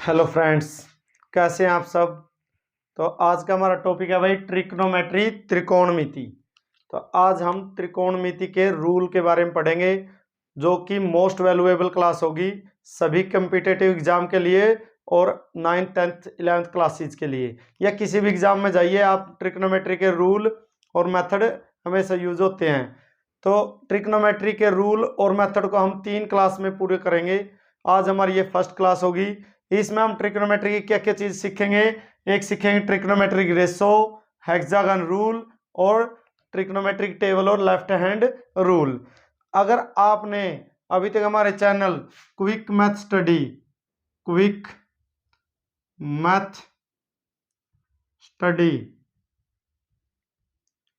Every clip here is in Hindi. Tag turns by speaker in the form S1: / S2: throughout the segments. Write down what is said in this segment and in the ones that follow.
S1: हेलो फ्रेंड्स, कैसे हैं आप सब। तो आज का हमारा टॉपिक है भाई ट्रिग्नोमेट्री, त्रिकोणमिति। तो आज हम त्रिकोणमिति के रूल के बारे में पढ़ेंगे, जो कि मोस्ट वैल्यूएबल क्लास होगी सभी कम्पिटिटिव एग्जाम के लिए और 9th 10th 11th क्लासेज के लिए, या किसी भी एग्जाम में जाइए आप, ट्रिग्नोमेट्री के रूल और मेथड हमेशा यूज होते हैं। तो ट्रिग्नोमेट्री के रूल और मेथड को हम 3 क्लास में पूरे करेंगे। आज हमारी ये फर्स्ट क्लास होगी। इसमें हम ट्रिग्नोमेट्री की क्या क्या चीज सीखेंगे। एक सीखेंगे ट्रिग्नोमेट्रिक रेशो, हेक्सागन रूल और ट्रिग्नोमेट्रिक टेबल और लेफ्ट हैंड रूल। अगर आपने अभी तक हमारे चैनल क्विक मैथ स्टडी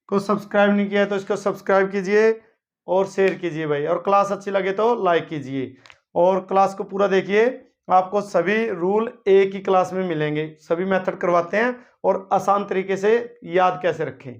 S1: को सब्सक्राइब नहीं किया है तो इसको सब्सक्राइब कीजिए और शेयर कीजिए भाई, और क्लास अच्छी लगे तो लाइक कीजिए और क्लास को पूरा देखिए। आपको सभी रूल एक ही क्लास में मिलेंगे, सभी मेथड करवाते हैं और आसान तरीके से याद कैसे रखें।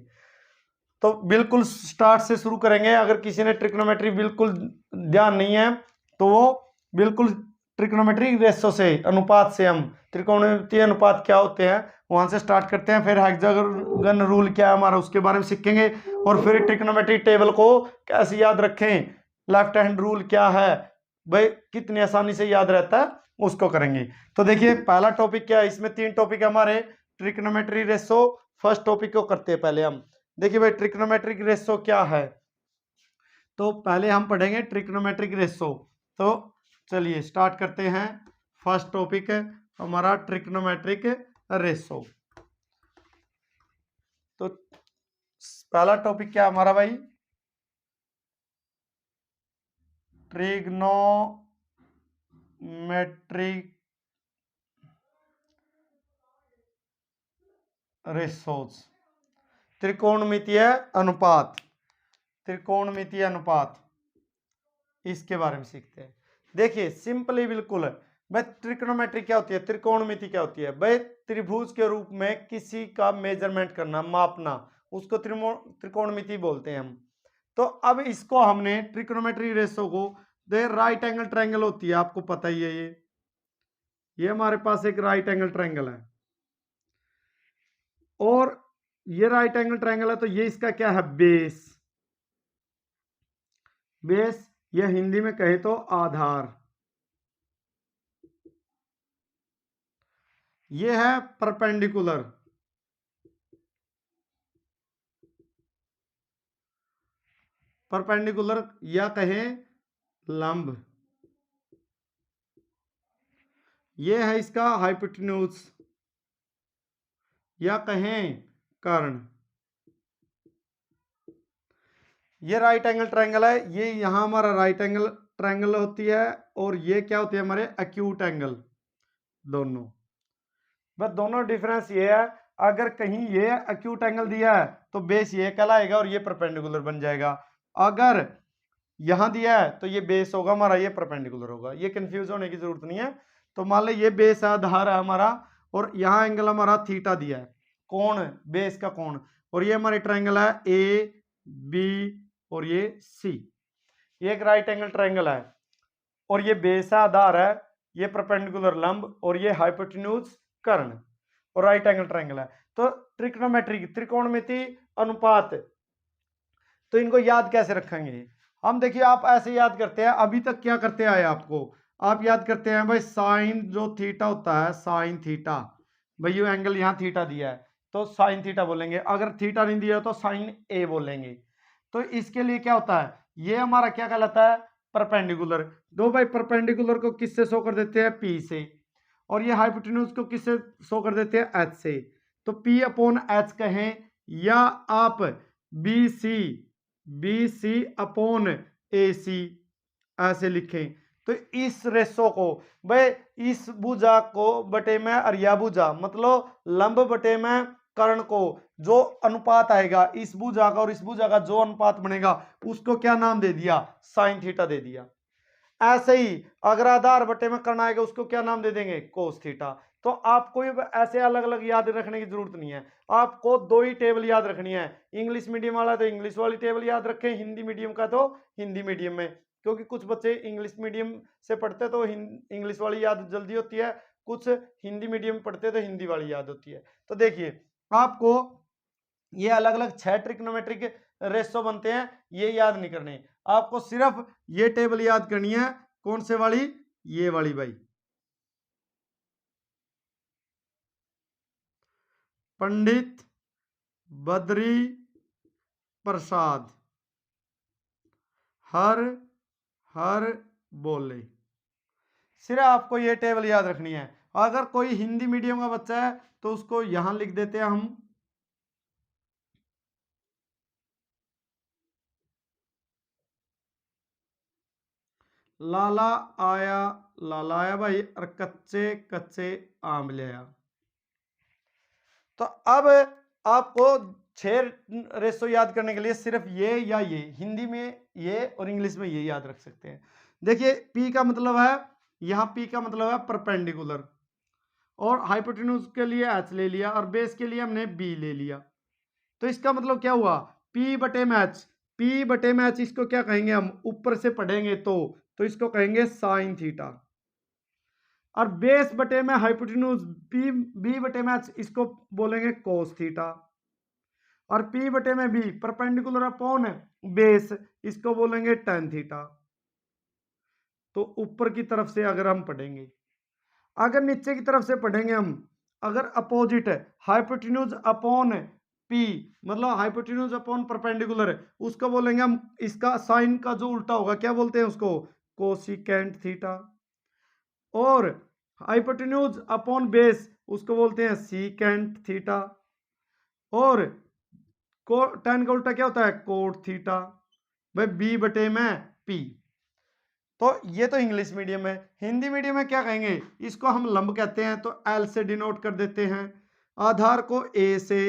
S1: तो बिल्कुल स्टार्ट से शुरू करेंगे। अगर किसी ने ट्रिग्नोमेट्री बिल्कुल ध्यान नहीं है तो वो बिल्कुल ट्रिग्नोमेट्री रेशो से, अनुपात से, हम त्रिकोणमितीय अनुपात क्या होते हैं वहां से स्टार्ट करते हैं। फिर हेक्सागन रूल क्या है हमारा, उसके बारे में सीखेंगे। और फिर ट्रिग्नोमेट्री टेबल को कैसे याद रखें, लेफ्ट हैंड रूल क्या है भाई, कितनी आसानी से याद रहता है, उसको करेंगे। तो देखिए पहला टॉपिक क्या है, इसमें 3 टॉपिक है हमारे। ट्रिग्नोमेट्री रेशो फर्स्ट टॉपिक को करते हैं पहले हम। देखिए भाई ट्रिग्नोमेट्रिक रेशो क्या है, तो पहले हम पढ़ेंगे ट्रिग्नोमेट्रिक रेशो। तो चलिए स्टार्ट करते हैं। फर्स्ट टॉपिक है हमारा ट्रिग्नोमेट्रिक रेशो। तो पहला टॉपिक क्या हमारा भाई, ट्रिग्नोमेट्रिक रेशोज, त्रिकोणमितीय अनुपात। त्रिकोणमितीय अनुपात, इसके बारे में सीखते हैं। देखिए सिंपली बिल्कुल भाई, ट्रिग्नोमेट्री क्या होती है, त्रिकोणमिति क्या होती है भाई, त्रिभुज के रूप में किसी का मेजरमेंट करना, मापना, उसको त्रिकोणमिति बोलते हैं हम। तो अब इसको हमने ट्रिग्नोमेट्री रेशो को, दे राइट एंगल ट्रायंगल होती है, आपको पता ही है। ये हमारे पास एक राइट एंगल ट्रायंगल है, और ये राइट एंगल ट्रायंगल है, तो ये इसका क्या है, बेस। बेस ये हिंदी में कहे तो आधार। ये है परपेंडिकुलर, परपेंडिकुलर या कहें लंब। ये है इसका हाइपोटेन्यूज या कहें कर्ण। ये राइट एंगल ट्रायंगल है, ये यहां हमारा राइट एंगल ट्रायंगल होती है, और ये क्या होती है हमारे एक्यूट एंगल। दोनों बस, दोनों डिफरेंस ये है, अगर कहीं ये एक्यूट एंगल दिया है तो बेस ये कहलाएगा और ये परपेंडिकुलर बन जाएगा। अगर यहां दिया है तो ये बेस होगा हमारा, ये परपेंडिकुलर होगा। ये कंफ्यूज होने की जरूरत नहीं है। तो मान लो ये बेस है, आधार है हमारा, और यहाँ एंगल हमारा थीटा दिया है, कोण, बेस का कोण, और ये हमारे ट्रायंगल है ए बी और ये सी। ये एक राइट एंगल ट्रायंगल है, और ये बेस है, आधार है, ये परपेंडिकुलर लंब, और ये हाइपोटेन्यूज कर्ण, और राइट एंगल ट्रायंगल है। तो ट्रिग्नोमेट्री, त्रिकोणमिति अनुपात, तो इनको याद कैसे रखेंगे हम। देखिए आप ऐसे याद करते हैं, अभी तक क्या करते आए आपको, आप याद करते हैं भाई साइन जो थीटा होता है, साइन थीटा, भाई ये एंगल यहाँ थीटा दिया है तो साइन थीटा बोलेंगे, अगर थीटा नहीं दिया तो साइन ए बोलेंगे। तो इसके लिए क्या होता है, ये हमारा क्या कहलाता है, परपेंडिकुलर। दो भाई परपेंडिकुलर को किससे शो कर देते हैं, पी से, और ये हाइपोटेन्यूज को किससे शो कर देते हैं, एच से। तो पी अपॉन एच कहें, या आप बी सी अपॉन ए सी ऐसे लिखें। तो इस रेशो को भाई, इस भुजा को बटे में अरिया भुजा, मतलब लंब बटे में कर्ण को, जो अनुपात आएगा इस भुजा का और इस भुजा का, जो अनुपात बनेगा उसको क्या नाम दे दिया, साइन थीटा दे दिया। ऐसे ही अगर आधार बटे में कर्ण आएगा उसको क्या नाम दे देंगे, कोस थीटा। तो आपको ऐसे अलग अलग याद रखने की जरूरत नहीं है, आपको 2 ही टेबल याद रखनी है। इंग्लिश मीडियम वाला तो इंग्लिश वाली टेबल याद रखें, हिंदी मीडियम का तो हिंदी मीडियम में, क्योंकि कुछ बच्चे इंग्लिश मीडियम से पढ़ते तो इंग्लिश वाली याद जल्दी होती है, कुछ हिंदी मीडियम पढ़ते तो हिंदी वाली याद होती है। तो देखिए आपको ये अलग अलग 6 ट्रिग्नोमेट्रिक रेशो बनते हैं, ये याद नहीं करने, आपको सिर्फ ये टेबल याद करनी है। कौन से वाली? ये वाली भाई, पंडित बद्री प्रसाद हर हर बोले। सिर्फ आपको ये टेबल याद रखनी है। अगर कोई हिंदी मीडियम का बच्चा है तो उसको यहां लिख देते हैं हम, लाला आया भाई और कच्चे कच्चे आम ले आया। तो अब आपको 6 रेशो याद करने के लिए सिर्फ ये या ये, हिंदी में ये और इंग्लिश में ये याद रख सकते हैं। देखिए पी का मतलब है, यहां पी का मतलब है परपेंडिकुलर, और हाइपोटेन्यूज के लिए एच ले लिया और बेस के लिए हमने बी ले लिया। तो इसका मतलब क्या हुआ? पी बटे मैच, पी बटे मैच इसको क्या कहेंगे हम ऊपर से पढ़ेंगे तो इसको कहेंगे साइन थीटा। और बेस बटे में हाइपोटेन्यूज पी बी बटे मैच इसको बोलेंगे कोस थीटा। और पी बटे में बी परपेंडिकुलर अपॉन बेस इसको बोलेंगे टेन थीटा। तो ऊपर की तरफ से अगर हम पढ़ेंगे, अगर नीचे की तरफ से पढ़ेंगे हम, अगर अपोजिट है हाइपोटेन्यूज अपॉन पी मतलब हाइपोटेन्यूज अपॉन परपेंडिकुलर है, उसको बोलेंगे हम, इसका साइन का जो उल्टा होगा क्या बोलते हैं उसको? Cosecant theta. और हाइपोटेन्यूज अपॉन बेस उसको बोलते हैं सीकेंट थीटा। और टेन का उल्टा क्या होता है? Cot theta. भाई बी बटे में पी। तो ये तो इंग्लिश मीडियम है। हिंदी मीडियम में क्या कहेंगे? इसको हम लंब कहते हैं, तो एल से डिनोट कर देते हैं, आधार को ए से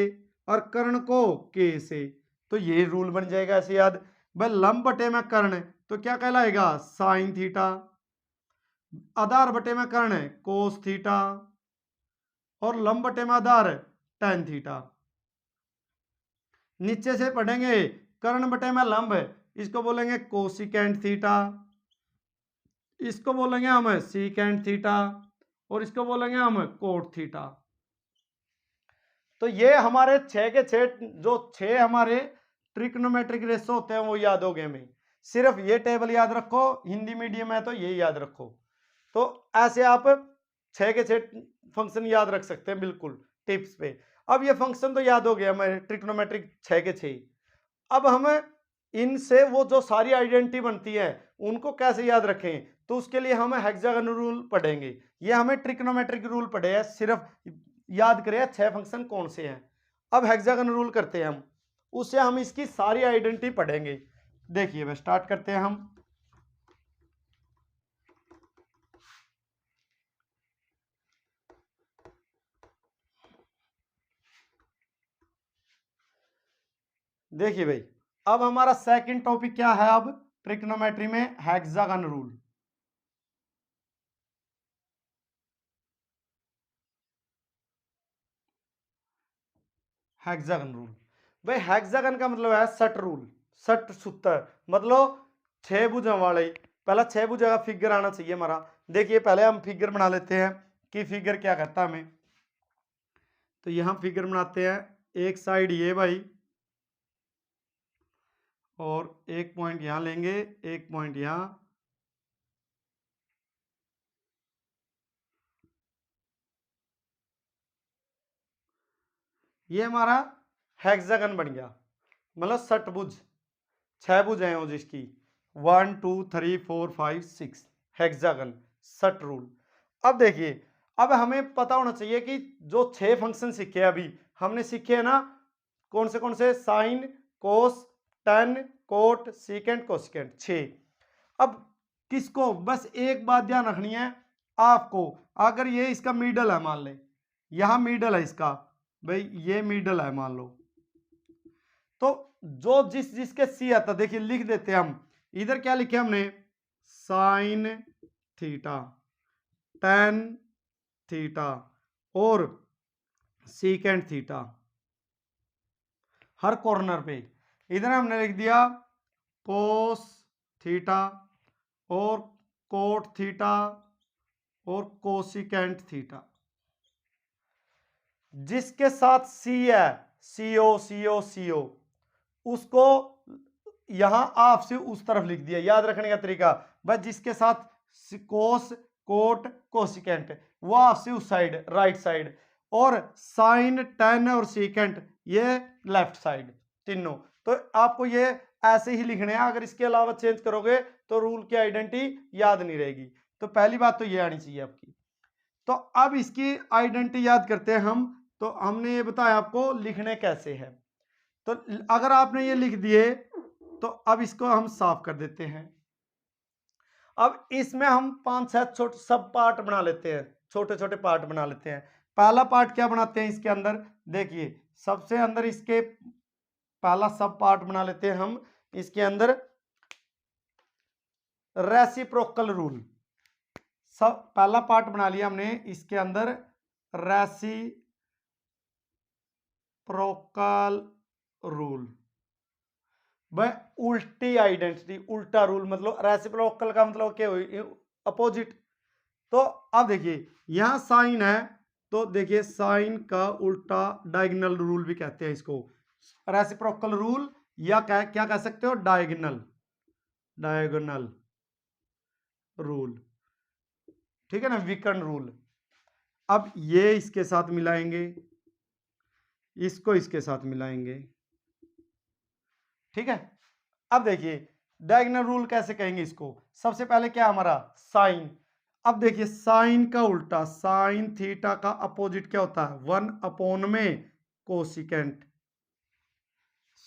S1: और कर्ण को के से। तो ये रूल बन जाएगा ऐसे याद। भाई लंब बटे में कर्ण तो क्या कहलाएगा? Sine theta. आधार बटे में कर्ण कोस थीटा, और लंब बटे में आधार टेन थीटा। नीचे से पढ़ेंगे कर्ण बटे में लंब, इसको बोलेंगे कोसिकेंट थीटा, इसको बोलेंगे हम सीकेंट थीटा, और इसको बोलेंगे हम कोट थीटा। तो ये हमारे 6 के 6 जो 6 हमारे ट्रिग्नोमेट्रिक रेशो होते हैं वो याद हो गए हमें। सिर्फ ये टेबल याद रखो, हिंदी मीडियम है तो ये याद रखो। तो ऐसे आप 6 के 6 फंक्शन याद रख सकते हैं बिल्कुल टिप्स पे। अब ये फंक्शन तो याद हो गया हमारे ट्रिग्नोमेट्रिक 6 के 6। अब हम इनसे वो जो सारी आइडेंटिटी बनती है उनको कैसे याद रखें, तो उसके लिए हम हेक्सागन रूल पढ़ेंगे। ये हमें ट्रिग्नोमेट्रिक रूल पढ़े हैं, सिर्फ याद करें 6 फंक्शन कौन से हैं। अब हेक्सागन रूल करते हैं हम, उससे हम इसकी सारी आइडेंटिटी पढ़ेंगे। देखिए मैं स्टार्ट करते हैं हम। देखिए भाई अब हमारा सेकंड टॉपिक क्या है? अब ट्रिग्नोमेट्री में हेक्सागन रूल। हेक्सागन रूल भाई हेक्सागन का मतलब है सट रूल, सट सूत्र, मतलब 6 भुजा वाले। पहला 6 भुजा का फिगर आना चाहिए हमारा। देखिए पहले हम फिगर बना लेते हैं कि फिगर क्या कहता है हमें। तो यहां फिगर बनाते हैं, एक साइड ये भाई, और एक पॉइंट यहां लेंगे, एक पॉइंट यहां, ये हमारा हेक्सागन बन गया, मतलब षटभुज। 6 भुजाएं हो जिसकी 1 2 3 4 5 6 हेक्सागन, सट रूल। अब देखिए अब हमें पता होना चाहिए कि जो 6 फंक्शन सीखे अभी हमने सीखे है ना, कौन से? साइन, कोस, टेन, कोट, सीकेंट, कोसिकेंट, 6। अब किसको? बस एक बात ध्यान रखनी है आपको, अगर ये इसका मिडल है मान ले, यहां मिडल है इसका, भाई ये मिडल है मान लो, तो जो जिसके सी आता, देखिए लिख देते हैं हम। इधर क्या लिखे हमने? साइन थीटा, टेन थीटा और सीकेंट थीटा हर कॉर्नर पे। इधर हमने लिख दिया कोस थीटा और कोट थीटा और कोसिकेंट थीटा। जिसके साथ सी है, सीओ सीओ सीओ, उसको यहां आपसे उस तरफ लिख दिया। याद रखने का तरीका, बस जिसके साथ कोस कोट कोसिकेंट वो आपसे उस साइड राइट साइड, और साइन टेन और सीकेंट ये लेफ्ट साइड तीनों। तो आपको ये ऐसे ही लिखने हैं, अगर इसके अलावा चेंज करोगे तो रूल की आइडेंटिटी याद नहीं रहेगी। तो पहली बात तो ये आनी चाहिए आपकी। तो अब इसकी आइडेंटिटी याद करते हैं हम। तो हमने ये बताया आपको लिखने कैसे हैं। तो अगर आपने ये लिख दिए तो अब इसको हम साफ कर देते हैं। अब इसमें हम 5-6 छोटे सब पार्ट बना लेते हैं, छोटे छोटे पार्ट बना लेते हैं। पहला पार्ट क्या बनाते हैं इसके अंदर, देखिए सबसे अंदर इसके पहला सब पार्ट बना लेते हैं हम इसके अंदर रेसिप्रोकल रूल। सब पहला पार्ट बना लिया हमने इसके अंदर रेसिप्रोकल रूल। वह उल्टी आइडेंटिटी, उल्टा रूल, मतलब रेसिप्रोकल का मतलब क्या हुई, अपोजिट। तो अब देखिए यहां साइन है, तो देखिए साइन का उल्टा डायगोनल रूल भी कहते हैं इसको, रेसिप्रोकल रूल, या क्या कह सकते हो, डायगोनल डायगोनल रूल, ठीक है ना, विकर्ण रूल। अब ये इसके साथ मिलाएंगे, इसको इसके साथ मिलाएंगे, ठीक है। अब देखिए डायगोनल रूल कैसे कहेंगे इसको, सबसे पहले क्या हमारा साइन। अब देखिए साइन का उल्टा, साइन थीटा का अपोजिट क्या होता है, 1 में कोसिकेंट।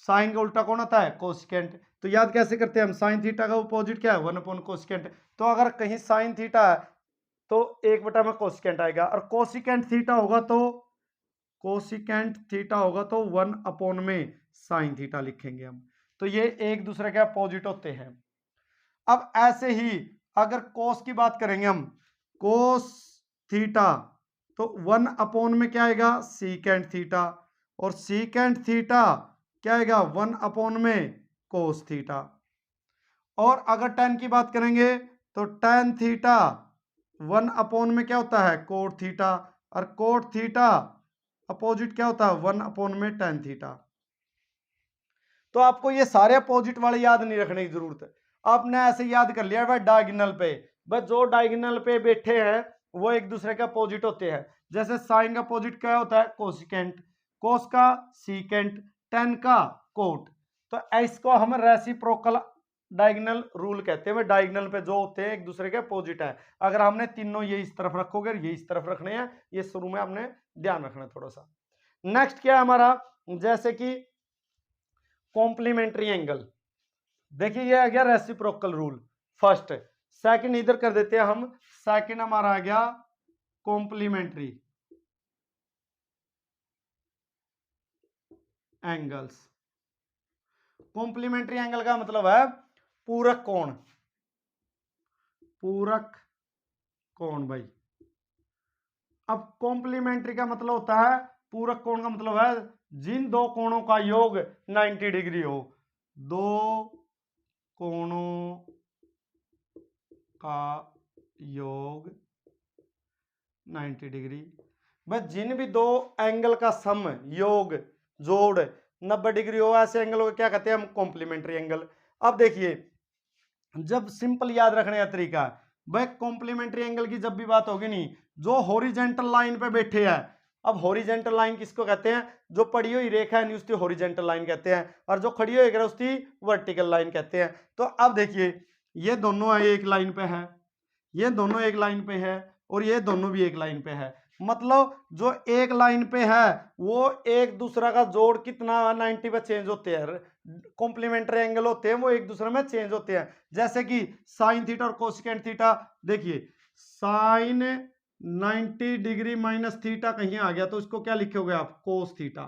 S1: साइन का उल्टा कौन होता है, कोसिकेंट। तो याद कैसे करते हैं हम, साइन थीटा का अपोजिट क्या है, 1 कोसिकेंट। तो अगर कहीं साइन थीटा है तो 1 में कोसिकेंट आएगा, और कोसिकेंट थीटा होगा तो कोसिकेंट थीटा होगा तो 1 में साइन थीटा लिखेंगे हम। तो ये एक दूसरे के अपोजिट होते हैं। अब ऐसे ही अगर कोस की बात करेंगे हम, कोस थीटा तो 1 में क्या आएगा, सीकेंट थीटा, और सीकेंट थीटा क्या आएगा, 1 में कोस थीटा। और अगर टेन की बात करेंगे तो टेन थीटा 1 में क्या होता है, कोट थीटा, और कोट थीटा अपोजिट क्या होता है, 1 में टेन थीटा। तो आपको ये सारे अपोजिट वाले याद नहीं रखने की जरूरत है, आपने ऐसे याद कर लिया भाई डायगोनल पे, बस जो डायगोनल पे बैठे हैं वो एक दूसरे के अपोजिट होते हैं। जैसे साइन का अपोजिट क्या होता है, कोसिकेंट, कोस का सीकेंट, टेन का कोट। तो इसको हम रेसिप्रोकल डायगोनल रूल कहते हैं। वे डायगोनल पे जो होते हैं एक दूसरे के अपोजिट है। अगर हमने तीनों ये इस तरफ रखोगे, ये इस तरफ रखने हैं, ये शुरू में हमने ध्यान रखना है थोड़ा सा। नेक्स्ट क्या है हमारा, जैसे कि कॉम्प्लीमेंट्री एंगल। देखिए ये आ गया रेसिप्रोकल रूल फर्स्ट। सेकंड इधर कर देते हैं हम, सेकंड हमारा आ गया कॉम्प्लीमेंट्री एंगल्स। कॉम्प्लीमेंट्री एंगल का मतलब है पूरक कोण, पूरक कोण भाई। अब कॉम्प्लीमेंट्री का मतलब होता है, पूरक कोण का मतलब है जिन दो कोणों का योग 90 डिग्री हो, दो कोणों का योग 90 डिग्री। बस जिन भी दो एंगल का सम, योग, जोड़ 90 डिग्री हो, ऐसे एंगल को क्या कहते हैं हम, कॉम्प्लीमेंट्री एंगल। अब देखिए जब सिंपल याद रखने का तरीका, भाई कॉम्प्लीमेंट्री एंगल की जब भी बात होगी नहीं, जो हॉरिजेंटल लाइन पे बैठे हैं। अब हॉरिजेंटल लाइन किसको कहते हैं, जो पड़ी हुई रेखा है उसकी हॉरिजेंटल लाइन कहते हैं, और जो खड़ी हुई रेखा उसकी वर्टिकल लाइन कहते हैं। तो अब देखिए ये दोनों एक लाइन पे है, ये दोनों एक लाइन पे है, और ये दोनों भी एक लाइन पे है। मतलब जो एक लाइन पे है वो एक दूसरा का जोड़ कितना 90 पे चेंज होते हैं, कॉम्प्लीमेंट्री एंगल होते हैं वो एक दूसरे में चेंज होते हैं। जैसे कि साइन थीटा और कोसिकेंट थीटा, देखिए साइन 90 डिग्री माइनस थीटा कहीं आ गया तो इसको क्या लिखोगे आप, कोस थीटा,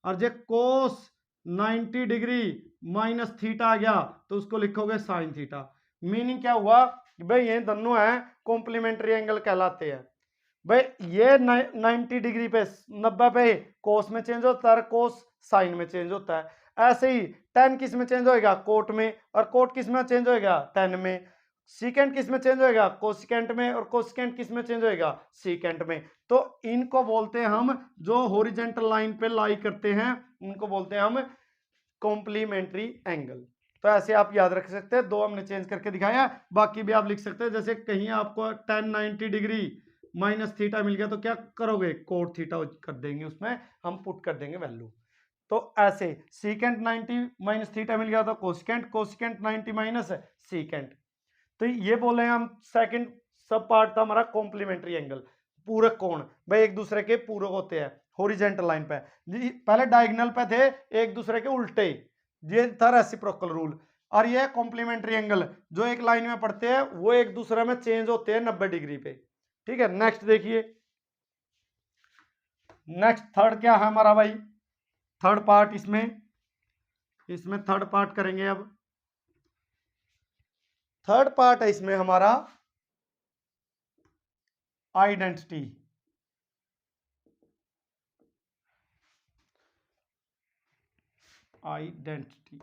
S1: और जो कोस 90 डिग्री माइनस थीटा आ गया तो उसको लिखोगे साइन थीटा। मीनिंग क्या हुआ, भाई ये दोनों है कॉम्प्लीमेंट्री एंगल कहलाते हैं। भाई ये 90 डिग्री पे 90 पे कोस में चेंज होता है, कोस साइन में चेंज होता है। ऐसे ही टेन किस में चेंज होएगा, कोट में, और कोट किस में चेंज होएगा, टेन में। सीकेंट किस में चेंज होएगा, कोसिकेंट में, और कोसिकेंट किस में चेंज होएगा, सीकेंट में। तो इनको बोलते हैं हम, जो हॉरिजॉन्टल लाइन पे लाई करते हैं, उनको बोलते हैं हम कॉम्प्लीमेंट्री एंगल। तो ऐसे आप याद रख सकते हैं, दो हमने चेंज करके दिखाया, बाकी भी आप लिख सकते हैं। जैसे कहीं आपको tan 90 डिग्री माइनस थीटा मिल गया तो क्या करोगे, कोट थीटा कर देंगे, उसमें हम पुट कर देंगे वैल्यू। तो ऐसे सीकेंट 90 माइनस थीटा मिल गया तो कोसिकेंट, कोसिकेंट 90 माइनस सीकेंट। तो ये बोले हम सेकंड सब पार्ट था हमारा कॉम्प्लीमेंट्री एंगल, पूरक कोण, भाई एक दूसरे के पूरक होते हैं हॉरिजॉन्टल लाइन पे। पहले डायगोनल पे थे एक दूसरे के उल्टे, ये था रेसिप्रोकल रूल। और ये कॉम्प्लीमेंट्री एंगल जो एक लाइन में पड़ते हैं वो एक दूसरे में चेंज होते हैं 90 डिग्री पे। ठीक है, नेक्स्ट देखिए, नेक्स्ट थर्ड क्या है हमारा भाई, थर्ड पार्ट, इसमें थर्ड पार्ट करेंगे। अब थर्ड पार्ट है इसमें हमारा आइडेंटिटी। आइडेंटिटी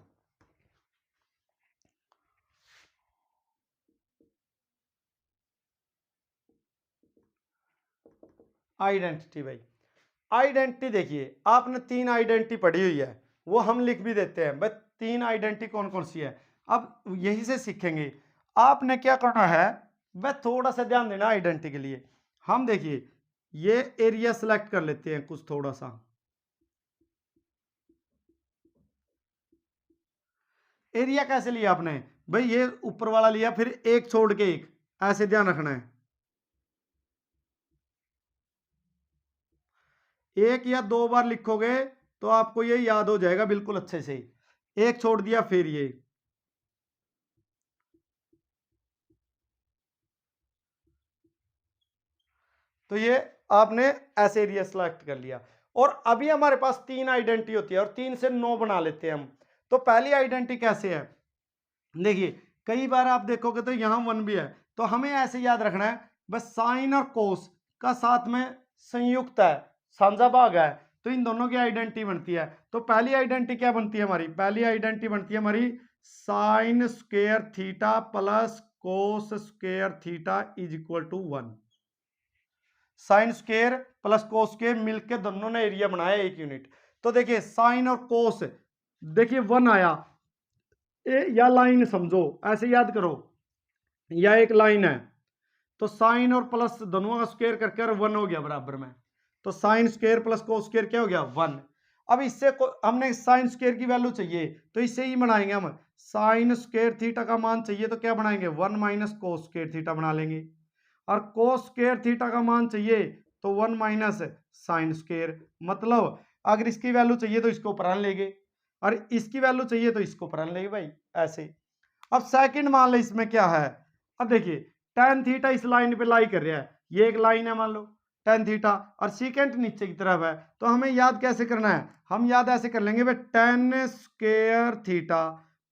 S1: आइडेंटिटी भाई, आइडेंटिटी देखिए, आपने 3 आइडेंटिटी पढ़ी हुई है, वो हम लिख भी देते हैं भाई, 3 आइडेंटिटी कौन कौन सी है। अब यही से सीखेंगे। आपने क्या करना है, वह थोड़ा सा ध्यान देना आइडेंटिटी के लिए। हम देखिए ये एरिया सिलेक्ट कर लेते हैं कुछ थोड़ा सा, एरिया कैसे लिया आपने भाई, ये ऊपर वाला लिया, फिर एक छोड़ के एक, ऐसे ध्यान रखना है। एक या दो बार लिखोगे तो आपको ये याद हो जाएगा बिल्कुल अच्छे से। एक छोड़ दिया, फिर ये, तो ये आपने ऐसे एरिया सिलेक्ट कर लिया। और अभी हमारे पास 3 आइडेंटिटी होती है और 3 से 9 बना लेते हैं हम। तो पहली आइडेंटिटी कैसे है, देखिए कई बार आप देखोगे तो यहां 1 भी है, तो हमें ऐसे याद रखना है बस साइन और कोस का साथ में संयुक्त है, साझा भाग है, तो इन दोनों की आइडेंटिटी बनती है। तो पहली आइडेंटिटी क्या बनती है हमारी, पहली आइडेंटिटी बनती है हमारी sine square theta plus cos square theta is equal to 1। Sine square plus cos square मिलकर दोनों ने एरिया बनाया एक यूनिट। तो देखिए साइन और कोस, देखिए 1 आया, या लाइन समझो, ऐसे याद करो, या एक लाइन है, तो साइन और प्लस दोनों का स्क्वायर करके और 1 हो गया बराबर में। तो sign square plus cos square क्या हो गया, 1। अब इससे हमने साइन स्क्वायर की वैल्यू चाहिए तो इससे ही बनाएंगे हम, साइन स्क्वायर थीटा का मान चाहिए तो क्या बनाएंगे, 1 माइनस कोस स्क्वायर थीटा बना लेंगे। और कोस स्क्वायर थीटा का मान चाहिए तो 1 माइनस साइन स्क्वायर, मतलब अगर इसकी वैल्यू चाहिए तो इसको ऊपर लेंगे और इसकी वैल्यू चाहिए तो इसको ऊपर लेंगे भाई, ऐसे। अब सेकंड मान लो इसमें क्या है, अब देखिए tan थीटा इस लाइन पे लाई कर रहा है, ये एक लाइन है मान लो tan थीटा, और सीकेंट नीचे की तरफ है, तो हमें याद कैसे करना है, हम याद ऐसे कर लेंगे भाई tan स्क्वायर थीटा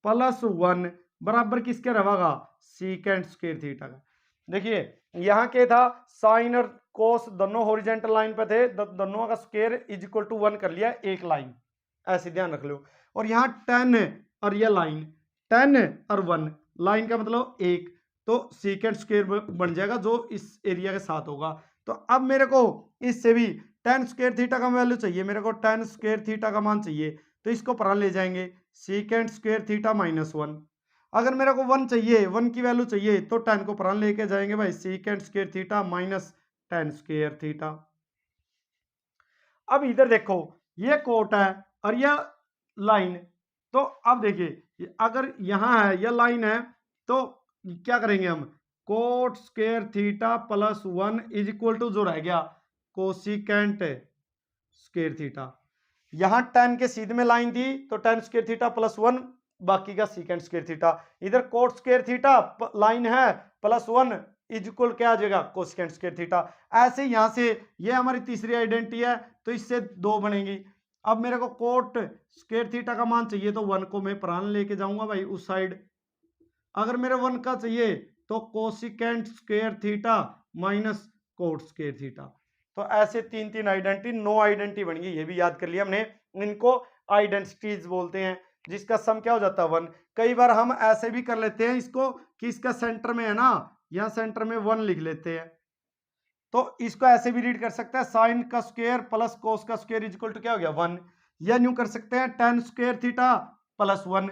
S1: प्लस 1 बराबर किसके रहेगा, सीकेंट स्क्वायर थीटा का। देखिए यहाँ क्या था, साइन और कोस दोनों हॉरिजॉन्टल लाइन पे थे, दोनों का स्क्वायर इज इक्वल टू 1 कर लिया एक लाइन, ऐसे ध्यान रख लो। और यहाँ 10 और ये लाइन 10 और 1, लाइन का मतलब एक, तो सीकेंट स्क्वायर बन जाएगा जो इस एरिया के साथ होगा। तो अब मेरे को इससे भी tan स्क्वायर थीटा का वैल्यू चाहिए, मेरे को tan स्क्वायर थीटा का मान चाहिए, तो इसको पर ले जाएंगे सीकेंट स्क्वायर थीटा माइनस 1। अगर मेरे को 1 चाहिए, 1 की वैल्यू चाहिए, तो tan को पर लेके जाएंगे भाई secant square theta minus tan square theta. अब इधर देखो ये कोट है और यह लाइन, तो अब देखिए अगर यहां है यह लाइन है तो क्या करेंगे हम, cot square theta plus 1 is equal to जो रह गया कोसिकेंट स्क्वायर थीटा। यहां tan के सीधे में लाइन थी तो tan स्क्वायर थीटा प्लस 1, बाकी का सीकेंट स्क्वायर थीटा। इधर कोट स्क्वायर थीटा लाइन है प्लस 1 इज इक्वल क्या आ जाएगा, कोसिकेंट स्क्वायर थीटा। ऐसे यहां से ये हमारी तीसरी आइडेंटिटी है तो इससे 2 बनेगी। अब मेरे को कोट स्क्वायर थीटा का मान चाहिए तो 1 को मैं प्राण लेके जाऊंगा भाई उस साइड। अगर मेरे 1 का चाहिए तो cosecant square theta minus cot square theta. तो ऐसे 3 आइडेंटिटी, 9 आइडेंटिटी बन गई, ये भी याद कर लिया हमने। इनको आइडेंटिटीज बोलते हैं, जिसका सम क्या हो जाता है 1। कई बार हम ऐसे भी कर लेते हैं इसको कि इसका सेंटर में है ना, यहाँ सेंटर में 1 लिख लेते हैं, तो इसको ऐसे भी रीड कर सकते हैं साइन का स्क्वायर प्लस कोस का स्क्वायर इक्वल टू क्या हो गया 1, या न्यू कर सकते हैं tan square theta plus 1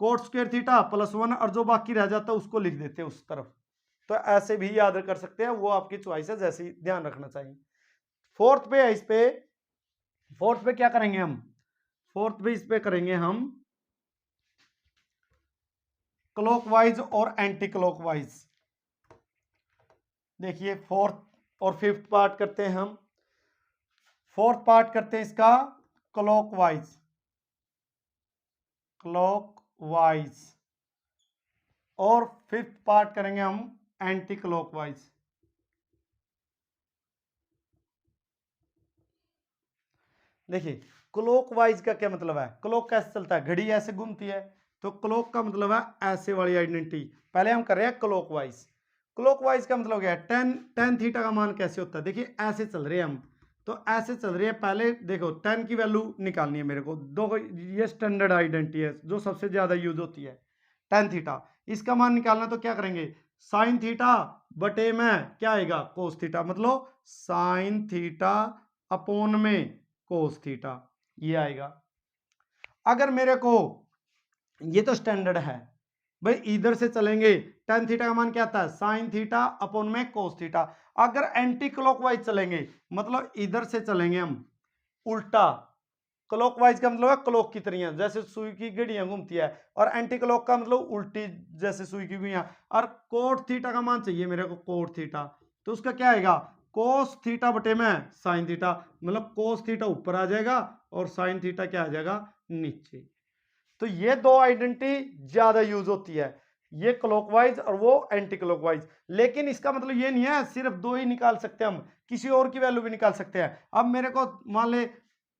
S1: coat square theta plus 1, और जो बाकी रह जाता है उसको लिख देते हैं उस तरफ। तो ऐसे भी याद कर सकते हैं, वो आपकी चॉइस है, जैसे ही ध्यान रखना चाहिए। फोर्थ पे है, इस पे फोर्थ पे क्या करेंगे हम, फोर्थ पे इस पे करेंगे हम क्लॉकवाइज और एंटी क्लॉकवाइज। देखिए फोर्थ और फिफ्थ पार्ट करते हैं हम। फोर्थ पार्ट करते हैं इसका क्लॉकवाइज, क्लॉकवाइज, और फिफ्थ पार्ट करेंगे हम एंटी क्लॉकवाइज। देखिए क्लॉकवाइज का क्या मतलब है, क्लॉक कैसे चलता है, घड़ी ऐसे घूमती है, तो क्लॉक का मतलब है ऐसे वाली आइडेंटिटी। पहले हम कर रहे हैं क्लॉकवाइज। क्लॉकवाइज का मतलब क्या है, टेन थीटा का मान कैसे होता है, देखिए ऐसे चल रहे हैं हम, तो ऐसे चल रही है। पहले देखो 10 की वैल्यू निकालनी है मेरे को, दो ये स्टैंडर्ड आइडेंटिटी है जो सबसे ज्यादा यूज होती है, tan थीटा। इसका मान निकालना तो क्या करेंगे, साइन थीटा बटे में क्या आएगा कोस थीटा, मतलब साइन थीटा अपोन में कोस थीटा, ये आएगा। अगर मेरे को, ये तो स्टैंडर्ड है भाई, इधर से चलेंगे tan थीटा का मान क्या आता है साइन थीटा अपॉन में कोस थीटा। अगर एंटी क्लॉकवाइज चलेंगे, मतलब इधर से चलेंगे हम उल्टा, क्लॉकवाइज का मतलब है क्लॉक की तरह जैसे सुई की घड़ियां घूमती है, और एंटी क्लॉक का मतलब उल्टी जैसे सुई की घड़ियां। और कोट थीटा का मान चाहिए मेरे को, कोट थीटा, तो उसका क्या आएगा कोस थीटा बटे में साइन थीटा, मतलब कोस थीटा ऊपर आ जाएगा और साइन थीटा क्या आ जाएगा नीचे। तो ये दो आइडेंटिटी ज्यादा यूज होती है, ये क्लॉकवाइज और वो एंटी क्लॉकवाइज। लेकिन इसका मतलब ये नहीं है सिर्फ दो ही निकाल सकते हम, किसी और की वैल्यू भी निकाल सकते हैं। अब मेरे को मान ले,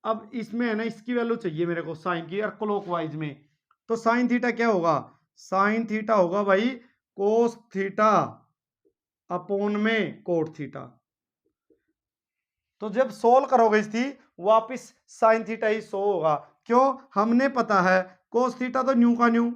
S1: अब इसमें है ना इसकी वैल्यू चाहिए मेरे को साइन की, और क्लॉकवाइज में, तो साइन थीटा क्या होगा, साइन थीटा होगा भाई कोस थीटा अपोन में कोट थीटा। तो जब सोल्व करोगे इसकी, वापिस साइन थीटा ही शो होगा, क्यों, हमने पता है कोस थीटा तो न्यू का न्यू,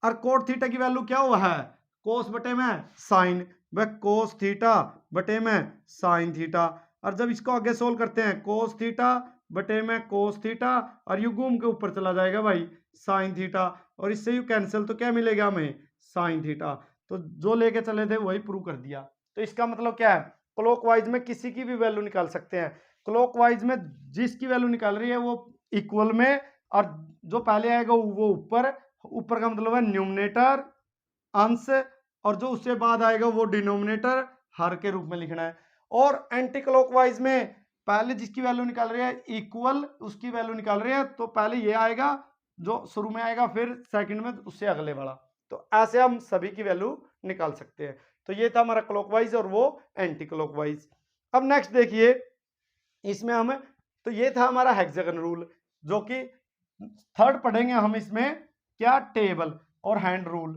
S1: और कोट थीटा की वैल्यू क्या हुआ है कोस बटे में साइन, वह कोस थीटा बटे में साइन थीटा। और जब इसको आगे सोल्व करते हैं कोस थीटा बटे में कोस थीटा, और यू घूम के ऊपर चला जाएगा भाई साइन थीटा, और इससे यू कैंसिल, तो क्या मिलेगा हमें साइन थीटा। तो जो लेके चले थे वही प्रूव कर दिया। तो इसका मतलब क्या है, क्लॉकवाइज में किसी की भी वैल्यू निकाल सकते हैं, क्लॉकवाइज में जिसकी वैल्यू निकाल रही है वो इक्वल में, और जो पहले आएगा वो ऊपर, ऊपर का मतलब है न्यूमरेटर अंश, और जो उससे बाद आएगा वो डिनोमिनेटर हर के रूप में लिखना है। और एंटी क्लॉकवाइज में पहले जिसकी वैल्यू निकाल रहे हैं इक्वल, उसकी वैल्यू निकाल रहे हैं, तो पहले ये आएगा जो शुरू में आएगा, फिर सेकंड में उससे अगले वाला। तो ऐसे हम सभी की वैल्यू निकाल सकते हैं। तो ये था हमारा क्लॉकवाइज और वो एंटी क्लॉकवाइज। अब नेक्स्ट देखिए इसमें हम, तो ये था हमारा हेक्सागन रूल, जो कि थर्ड पढ़ेंगे हम इसमें क्या, टेबल और हैंड रूल।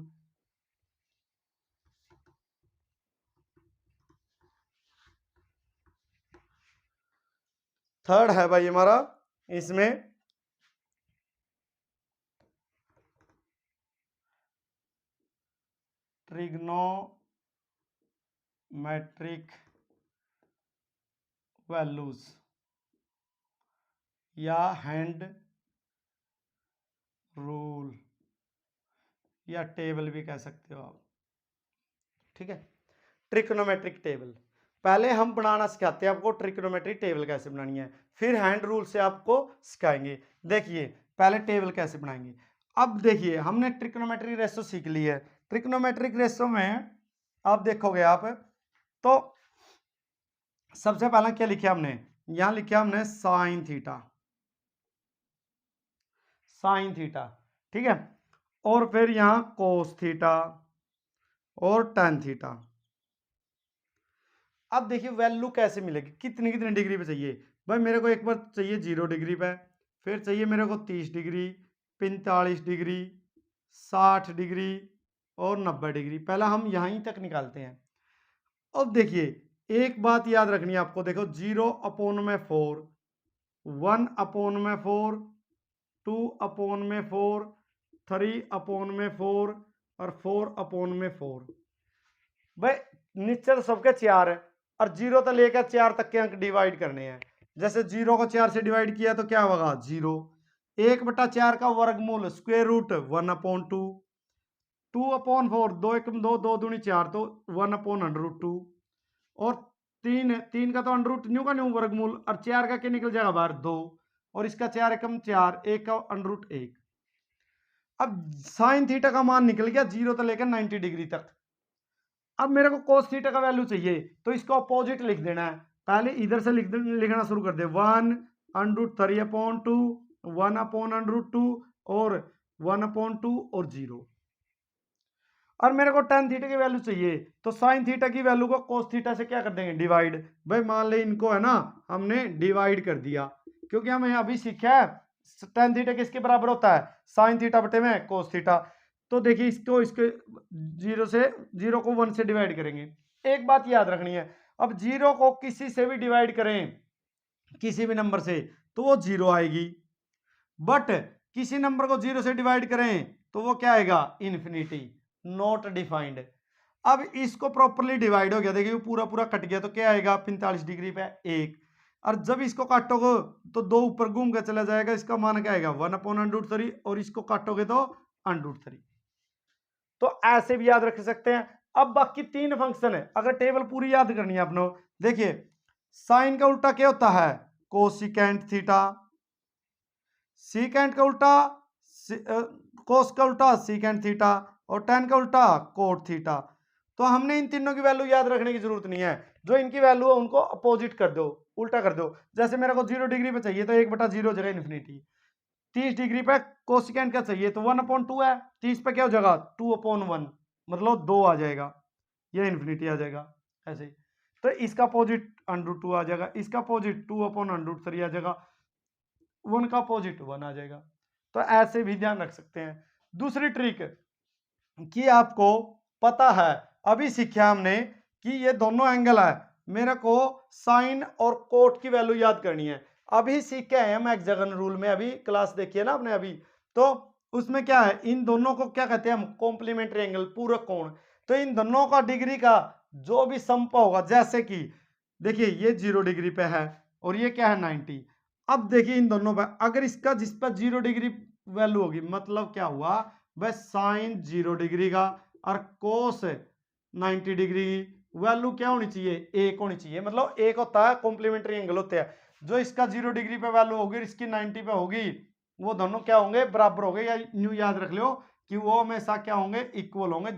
S1: थर्ड है भाई हमारा इसमें ट्रिग्नोमेट्रिक वैल्यूज या हैंड रूल, या टेबल भी कह सकते हो आप, ठीक है। ट्रिग्नोमेट्रिक टेबल पहले हम बनाना सिखाते हैं आपको, ट्रिग्नोमेट्रिक टेबल कैसे बनानी है, फिर हैंड रूल से आपको सिखाएंगे। देखिए पहले टेबल कैसे बनाएंगे। अब देखिए हमने ट्रिग्नोमेट्रिक रेशो सीख ली है, ट्रिग्नोमेट्रिक रेशो में आप देखोगे आप, तो सबसे पहला क्या लिखा हमने, यहां लिखा हमने साइन थीटा, साइन थीटा, ठीक है, और फिर यहां कोस थीटा और tan थीटा। अब देखिए वैल्यू कैसे मिलेगी, कितनी कितनी डिग्री पे चाहिए भाई, मेरे को एक बार चाहिए 0 डिग्री पे, फिर चाहिए मेरे को 30 डिग्री, 45 डिग्री, 60 डिग्री और 90 डिग्री। पहला हम यहीं तक निकालते हैं। अब देखिए एक बात याद रखनी है आपको, देखो 0 अपोन में 4, 1 अपोन में 4, 2 अपोन में 4, 3/4 और 4/4। भाई नीचे तो सबके 4 है और 0 तो लेकर 4 तक के अंक डिवाइड करने हैं। जैसे 0 को 4 से डिवाइड किया तो क्या होगा 0। 1/4 का वर्गमूल स्क्वायर रूट 1/2। 2/4 2 1 2 2 दूनी 4 तो 1/√2। और 3 का तो अंडर न्यू का न्यू वर्गमूल और 4 का क्या निकल जाएगा बाहर 2 और इसका 4 एकम 4 1 का अंडर1। अब साइन थीटा का मान निकल गया 0 से लेकर 90 डिग्री तक। अब मेरे को कोस थीटा का वैल्यू चाहिए तो इसका अपोजिट लिख देना है। पहले इधर से लिखना शुरू कर दे 1√3/2 1/√2 और 1/2 और 0। और मेरे को tan थीटा की वैल्यू चाहिए तो साइन थीटा की वैल्यू को कोस थीटा से क्या कर देंगे डिवाइड। भाई मान ले इनको है ना हमने डिवाइड कर दिया क्योंकि हमें अभी सीखा है tan थीटा किसके बराबर होता है साइन थीटा बटे में कोस थीटा। तो देखिए इसको 0 को 1 से डिवाइड करेंगे। एक बात याद रखनी है, अब 0 को किसी से भी डिवाइड करें किसी भी नंबर से तो वो 0 आएगी, बट किसी नंबर को 0 से डिवाइड करें तो वो क्या आएगा इन्फिनिटी, नॉट डिफाइंड। अब इसको प्रॉपर्ली डिवाइड हो गया, देखिए पूरा पूरा कट गया तो क्या आएगा 45 डिग्री पे 1। और जब इसको काटोगे तो 2 ऊपर घूम के चला जाएगा, इसका मान क्या आएगा 1/√3 और इसको काटोगे तो √3। तो ऐसे भी याद रख सकते हैं। अब बाकी 3 फंक्शन है, अगर टेबल पूरी याद करनी है अपनों, देखिए साइन का उल्टा क्या होता है कोसिकेंट थीटा, सीकेंट का उल्टा कोस का उल्टा सीकेंट थीटा और tan का उल्टा कोट थीटा। तो हमने इन तीनों की वैल्यू याद रखने की जरूरत नहीं है, जो इनकी वैल्यू है उनको अपोजिट कर दो, उल्टा कर दो। जैसे मेरे को 0 डिग्री पे चाहिए तो 1/0 जगह इन्फिनिटी। 30 डिग्री पे कोसिकेंट का चाहिए तो 1/2 है, 30 पे क्या हो जाएगा 2/1 मतलब 2 आ जाएगा, ये इन्फिनिटी आ जाएगा ऐसे। तो इसका अपोजिट √2 आ जाएगा, इसका अपोजिट 2/√3 आ जाएगा, 1 का अपोजिट 1 आ जाएगा। तो ऐसे भी ध्यान रख सकते हैं। दूसरी ट्रिक कि आपको पता है अभी सीखा हमने कि ये दोनों एंगल है, मेरे को साइन और कोट की वैल्यू याद करनी है। अभी सीखे हैं हम हेक्सागन रूल में, अभी क्लास देखी है ना आपने अभी, तो उसमें क्या है इन दोनों को क्या कहते हैं हम कॉम्प्लीमेंट्री एंगल, पूरक कोण। तो इन दोनों का डिग्री का जो भी समपा होगा, जैसे कि देखिए ये 0 डिग्री पे है और ये क्या है 90। अब देखिए इन दोनों पर अगर इसका जिस पर 0 डिग्री वैल्यू होगी मतलब क्या हुआ वह साइन 0 डिग्री का और कोस 90 डिग्री की वैल्यू क्या होनी चाहिए 1 होनी चाहिए। मतलब 1 होता है कॉम्प्लीमेंट्री एंगल होते हैं, जो इसका 0 डिग्री पे वैल्यू होगी इसकी 90 पे होगी वो दोनों क्या होंगे बराबर होंगे, या न्यू याद रख लो कि वो हमेशा क्या होंगे इक्वल होंगे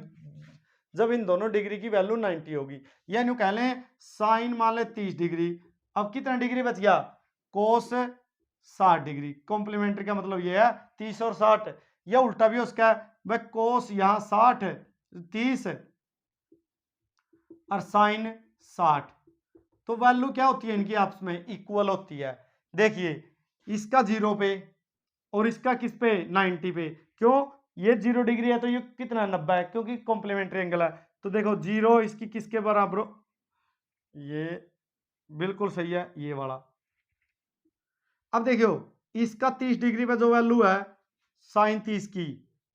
S1: जब इन दोनों डिग्री की वैल्यू 90 होगी। या न्यू कह लें साइन मान ले 30 डिग्री, अब कितना डिग्री बच गया कोस 60 डिग्री। कॉम्प्लीमेंट्री का मतलब ये है 30 और 60, या उल्टा भी उसका वह कोस यहां 60 30 और साइन 60, तो वैल्यू क्या होती है इनकी आपस में इक्वल होती है। देखिए इसका 0 पे और इसका किस पे 90 पे, क्यों ये 0 डिग्री है तो ये कितना 90 है क्योंकि कॉम्प्लीमेंट्री एंगल है। तो देखो 0 इसकी किसके बराबर, ये बिल्कुल सही है ये वाला। अब देखियो इसका 30 डिग्री पे जो वैल्यू है साइन 30 की,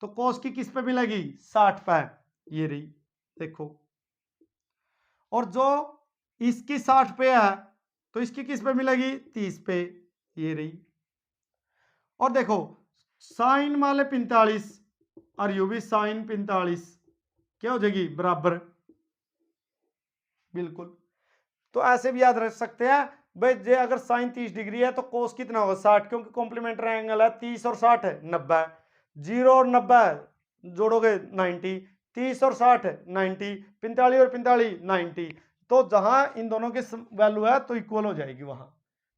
S1: तो कोस की किस पे मिलेगी 60 पे, ये रही देखो। और जो इसकी 60 पे है तो इसकी किस पे मिलेगी 30 पे, ये रही। और देखो साइन मान ले 45 और यू भी साइन 45 क्या हो जाएगी बराबर, बिल्कुल। तो ऐसे भी याद रख सकते हैं भाई जे अगर साइन 30 डिग्री है तो कोस कितना होगा 60, क्योंकि कॉम्प्लीमेंट्री एंगल है 30 और 60 है 90, 0 और 90 जोड़ोगे 90, 30 और 60 90, 45 और 45 90। तो जहां इन दोनों की वैल्यू है तो इक्वल हो जाएगी वहां,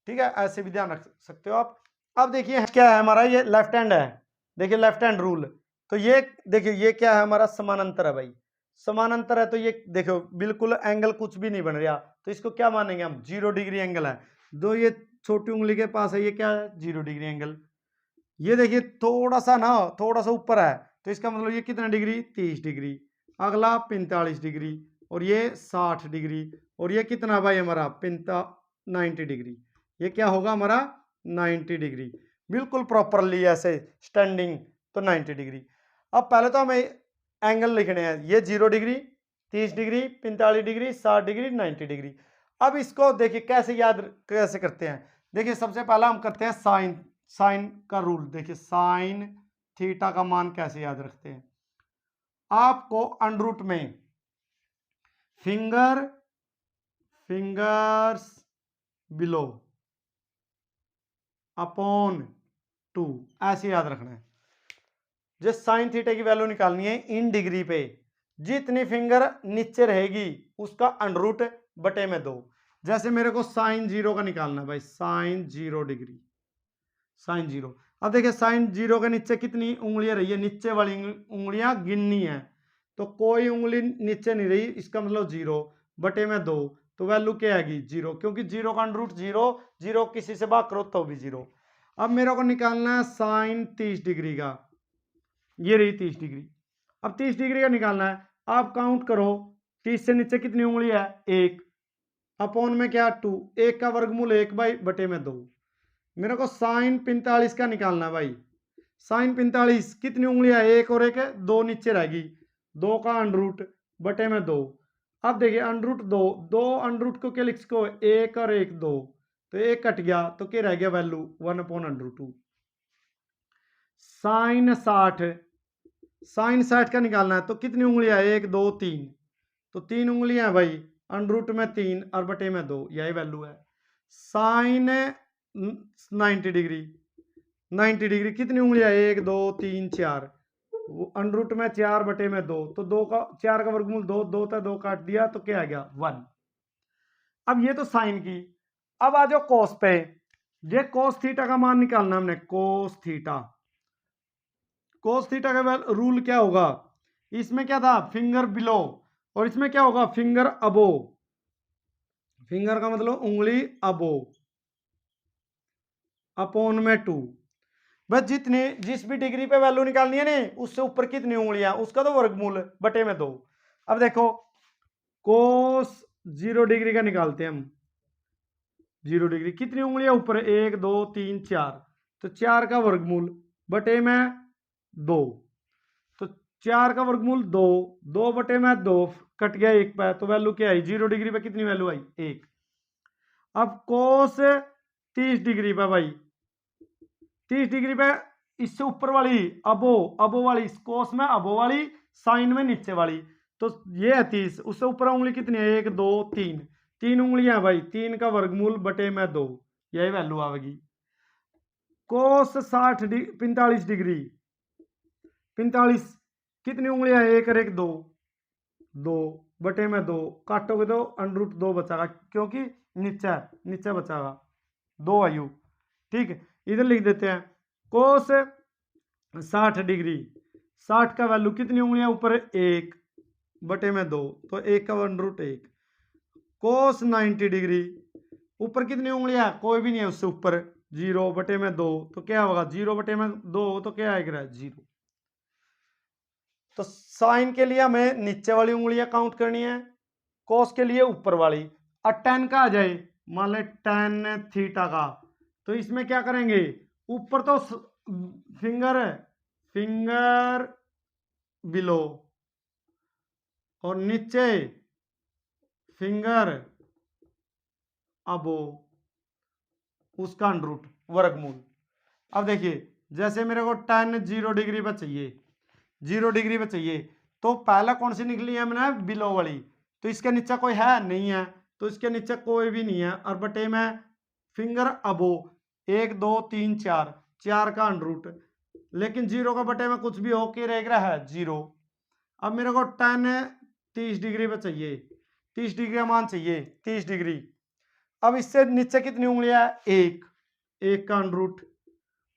S1: ठीक है। ऐसे भी ध्यान रख सकते हो आप। अब देखिए क्या है हमारा ये लेफ्ट हैंड है, देखिए लेफ्ट हैंड रूल। तो ये देखिए ये क्या है हमारा समानांतर है भाई, समानांतर है तो ये देखो बिल्कुल एंगल कुछ भी नहीं बन रहा, तो इसको क्या मानेंगे हम 0 डिग्री एंगल है। दो ये छोटी उंगली के पास है ये क्या है 0 डिग्री एंगल। ये देखिए थोड़ा सा ना थोड़ा सा ऊपर है तो इसका मतलब ये कितना डिग्री 30 डिग्री, अगला 45 डिग्री और ये 60 डिग्री और ये कितना भाई हमारा 90 डिग्री। ये क्या होगा हमारा 90 डिग्री, बिल्कुल प्रॉपरली ऐसे स्टैंडिंग तो 90 डिग्री। अब पहले तो हमें एंगल लिखने हैं, ये 0 degree, 30 degree, 45 degree, 60 degree, 90 degree. अब इसको देखिए कैसे याद कैसे करते हैं। देखिए सबसे पहला हम करते हैं साइन, साइन का रूल। देखिए साइन थीटा का मान कैसे याद रखते हैं। आपको अंडरूट में फिंगर्स बिलो अपॉन 2 ऐसे याद रखना है। जो साइन थीटा की वैल्यू निकालनी है इन डिग्री पे, जितनी फिंगर नीचे रहेगी उसका अंडरूट बटे में 2। जैसे मेरे को साइन 0 का निकालना है भाई, साइन 0 डिग्री, साइन 0। अब देखिए साइन 0 के नीचे कितनी उंगलियां रही है, नीचे वाली उंगलियां गिननी है, तो कोई उंगली नीचे नहीं रही, इसका मतलब 0 बटे में 2, तो वैल्यू क्या आएगी 0, क्योंकि 0 का अंडरूट 0, 0 किसी से भाग करो तो भी 0। अब मेरे को निकालना है साइन 30 डिग्री का, ये रही 30 डिग्री। अब 30 डिग्री का निकालना है, आप काउंट करो 30 से नीचे कितनी उंगली है 1, अपॉन में क्या 2, 1 का वर्गमूल 1 बाई बटे में 2। मेरे को साइन 45 का निकालना है भाई। साइन 45 कितनी उंगलियां है, 1 और 1 है, 2 नीचे रहेगी, 2 का अंडरूट बटे में 2। अब देखिए अंडरूट 2, 2 अंडरूट को क्या लिख सको, 1 और 1 2, तो 1 कट गया तो क्या रह गया वैल्यू 1/√2। साइन 60, साइन 60 का निकालना है, तो कितनी उंगलियां है 1 2 3, तो 3 उंगलियां हैं भाई, अंडरूट में 3 और बटे में 2, यही वैल्यू है। साइन 90 डिग्री, 90 डिग्री कितनी उंगलियां 1 2 3 4, अंडरूट में 4 बटे में 2, तो 2 का 4 का वर्गमूल 2, 2 था 2 काट दिया तो क्या आ गया 1। अब ये तो साइन की। अब आ जाओ कोस पे। ये कोस थीटा का मान निकालना हमने, कोस थीटा। कोस थीटा का रूल क्या होगा, इसमें क्या था फिंगर बिलो, और इसमें क्या होगा फिंगर अबो। फिंगर का मतलब उंगली अबो, अपॉन में 2। बस जितनी जिस भी डिग्री पे वैल्यू निकालनी है ना, उससे ऊपर कितनी उंगलियां उसका तो वर्गमूल बटे में 2। अब देखो कोस 0 डिग्री का निकालते हैं हम। 0 डिग्री कितनी उंगलियां ऊपर, 1 2 3 4, तो 4 का वर्गमूल बटे में 2, तो 4 का वर्गमूल 2, 2 बटे में 2 कट गया 1 पे, तो वैल्यू क्या आई 0 डिग्री पे कितनी वैल्यू आई 1। अब कोस 30 डिग्री पे भाई, 30 डिग्री पे इससे ऊपर वाली अबो, अबो वाली कोस में अबो वाली, साइन में नीचे वाली, तो ये है 30, उससे ऊपर उंगली कितनी है 1 2 3, 3 उंगलियां भाई, 3 का वर्गमूल बटे में 2, यही वैल्यू आएगी। कोस 45 डिग्री, 45 कितनी उंगलियां 1 और 1 2, 2 बटे में 2, काटोगे तो अंडरूट 2 बचागा, क्योंकि नीचे नीचे बचागा 2 आयु। ठीक है, इधर लिख देते हैं कोस 60 डिग्री, 60 का वैल्यू कितनी उंगलियां ऊपर 1 बटे में 2, तो 1 का अंडरूट 1। कोस 90 डिग्री, ऊपर कितनी उंगलियां कोई भी नहीं है, उससे ऊपर 0 बटे में 2, तो क्या होगा 0 बटे में 2, तो क्या आएगा 0। तो साइन के लिए हमें नीचे वाली उंगलियां काउंट करनी है, कोस के लिए ऊपर वाली। और टेन का आ जाए, मान ले टेन थीटा का, तो इसमें क्या करेंगे, ऊपर तो फिंगर फिंगर बिलो, और नीचे फिंगर अबो, उसका अंडरूट वर्गमूल। अब देखिए जैसे मेरे को टेन 0 डिग्री पर चाहिए, 0 डिग्री पे चाहिए, तो पहला कौन सी निकली है मैंने बिलो वाली, तो इसके नीचे कोई है नहीं है, तो इसके नीचे कोई भी नहीं है, और बटे में फिंगर अबो 1 2 3 4, 4 का अंडरूट, लेकिन 0 का बटे में कुछ भी हो के रह रहा है 0। अब मेरे को टेन 30 डिग्री पे चाहिए, 30 डिग्री का मान चाहिए 30 डिग्री। अब इससे नीचे कितनी उंगलियां है 1, 1 का अंडरूट,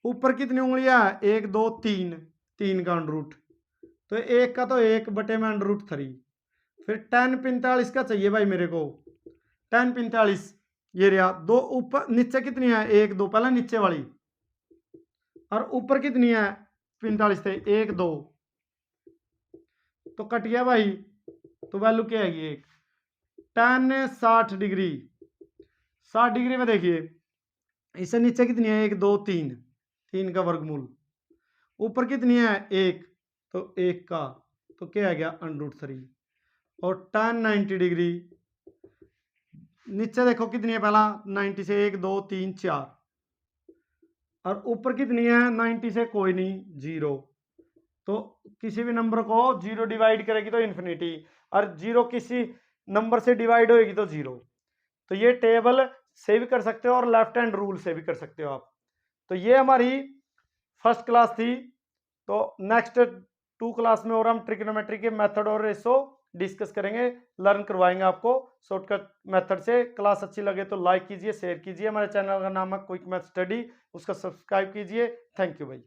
S1: ऊपर कितनी उंगलियां है 1 2 3, 3 का अंडरूट, तो 1 का तो 1 बटे में √3। फिर टेन 45 का चाहिए भाई मेरे को, टेन 45 ये रहा, दो ऊपर नीचे कितनी है 1 2, पहले नीचे वाली, और ऊपर कितनी है 45 थे 1 2, तो कट गया भाई, तो वैल्यू क्या आएगी 1। टेन 60 डिग्री, 60 डिग्री में देखिए इससे नीचे कितनी है 1 2 3, 3 का वर्गमूल, ऊपर कितनी है 1, तो 1 का तो क्या आ गया √3। और tan 90 डिग्री नीचे देखो कितनी है, पहला 90 से 1 2 3 4, और ऊपर कितनी है 90 से कोई नहीं 0। तो किसी भी नंबर को 0 डिवाइड करेगी तो इन्फिनिटी, और 0 किसी नंबर से डिवाइड होगी तो 0। तो ये टेबल से भी कर सकते हो और लेफ्ट हैंड रूल से भी कर सकते हो आप। तो ये हमारी फर्स्ट क्लास थी। तो नेक्स्ट 2 क्लास में और हम ट्रिग्नोमेट्री के मेथड और रेशो डिस्कस करेंगे, लर्न करवाएंगे आपको शॉर्टकट मेथड से। क्लास अच्छी लगे तो लाइक कीजिए, शेयर कीजिए। हमारे चैनल का नाम है क्विक मैथ स्टडी, उसका सब्सक्राइब कीजिए। थैंक यू भाई।